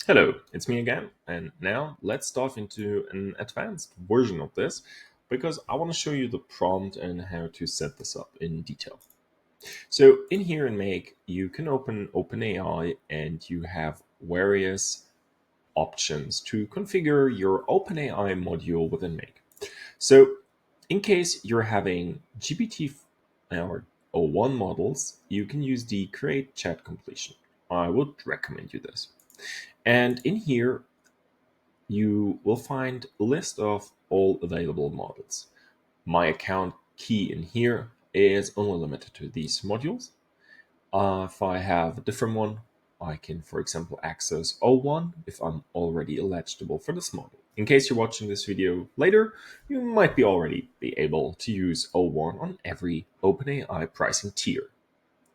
Hello, it's me again, and now let's dive into an advanced version of this because I want to show you the prompt and how to set this up in detail. So in here in Make, you can open OpenAI and you have various options to configure your OpenAI module within Make. So in case you're having GPT or O1 models, you can use the create chat completion. I would recommend you this. And in here, you will find a list of all available models. My account key in here is only limited to these modules. If I have a different one, I can, for example, access O1 if I'm already eligible for this model. In case you're watching this video later, you might be already be able to use O1 on every OpenAI pricing tier.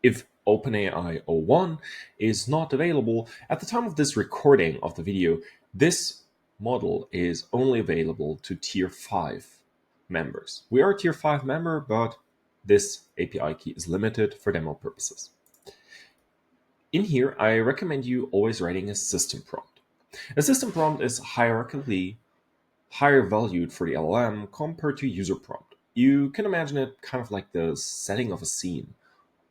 If OpenAI O1 is not available at the time of this recording of the video, this model is only available to tier 5 members. We are a tier 5 member, but this API key is limited for demo purposes. In here, I recommend you always writing a system prompt. A system prompt is hierarchically higher valued for the LLM compared to user prompt. You can imagine it kind of like the setting of a scene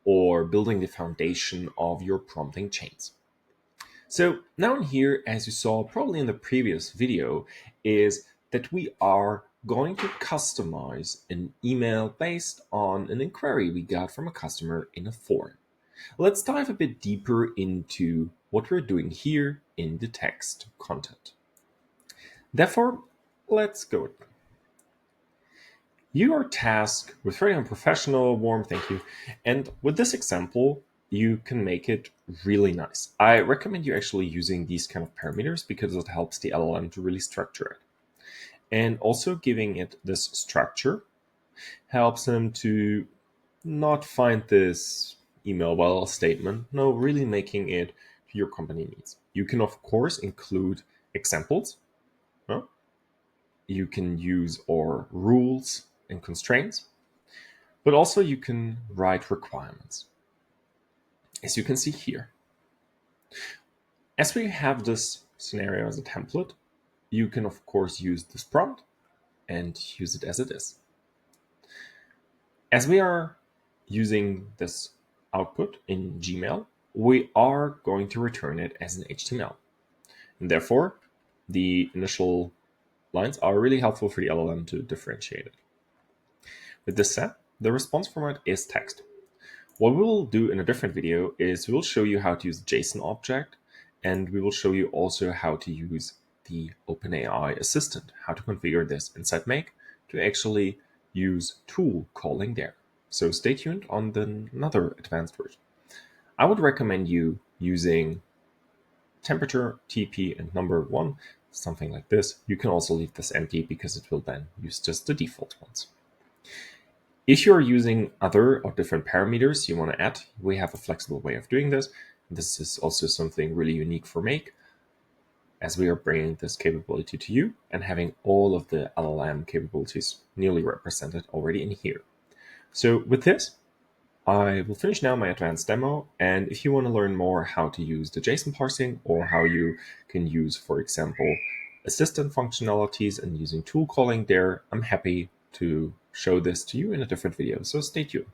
or building the foundation of your prompting chains. So now in here, as you saw probably in the previous video, is that we are going to customize an email based on an inquiry we got from a customer in a forum. Let's dive a bit deeper into what we're doing here in the text content. Therefore, let's go. You are tasked with writing a professional, warm thank you. And with this example, you can make it really nice. I recommend you actually using these kind of parameters because it helps the LLM to really structure it. And also giving it this structure helps them to not find this email well statement. No, really making it to your company needs. You can, of course, include examples. Huh? You can use our rules and constraints, but also you can write requirements, as you can see here. As we have this scenario as a template, you can of course use this prompt and use it as it is. As we are using this output in Gmail, we are going to return it as an HTML. And therefore, the initial lines are really helpful for the LLM to differentiate it. With this said, the response format is text. What we will do in a different video is we will show you how to use JSON object, and we will show you also how to use the OpenAI assistant, how to configure this inside Make to actually use tool calling there. So stay tuned on another advanced version. I would recommend you using temperature, TP, and number 1, something like this. You can also leave this empty because it will then use just the default ones. If you're using other or different parameters you want to add, we have a flexible way of doing this. This is also something really unique for Make, as we are bringing this capability to you and having all of the LLM capabilities nearly represented already in here. So with this, I will finish now my advanced demo. And if you want to learn more how to use the JSON parsing or how you can use, for example, assistant functionalities and using tool calling there, I'm happy to show this to you in a different video. So stay tuned.